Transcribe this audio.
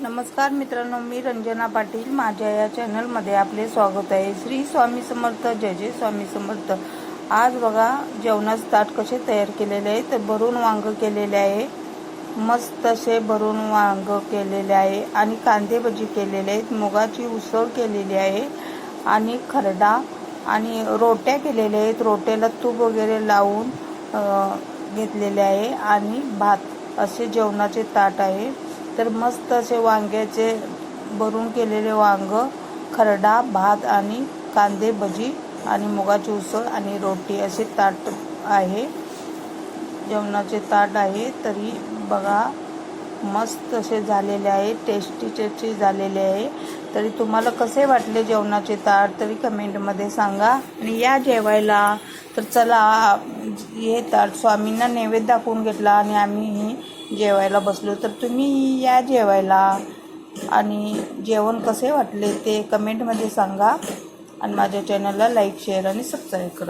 नमस्कार मित्रांनो, मी रंजना पाटील. माझ्या या चॅनलमध्ये आपले स्वागत आहे. श्री स्वामी समर्थ. जय जय स्वामी समर्थ. आज बघा जेवणाचं ताट कसे तयार केलेले आहे. तर भरून वांग केलेले आहे, मस्त असे भरून वांग केलेले आहे आणि कांदे भजी केलेले आहेत, मुगाची उसळ केलेली आहे आणि खरडा आणि रोट्या केलेल्या आहेत. रोट्याला तूप वगैरे लावून घेतलेले आहे आणि भात असे जेवणाचे ताट आहे. तर मस्त असे वांग्याचे भरून केलेले वांग, खरडा, भात आणि कांदे भजी आणि मुगाची उसळ आणि रोटी असे ताट आहे, जेवणाचे ताट आहे. तरी बघा मस्त असे झालेले आहे, टेस्टी झालेले आहे. तरी तुम्हाला कसे वाटले जेवणाचे ताट तरी कमेंटमध्ये सांगा आणि या जेवायला. तर चला, हे ताट स्वामींना नैवेद्य दाखवून घेतला आणि आम्ही जेवायला बसलो. तर तुम्ही या जेवायला आणि जेवण कसे वाटले ते कमेंटमध्ये सांगा आणि माझ्या चॅनलला लाईक, शेअर आणि सबस्क्राईब करा.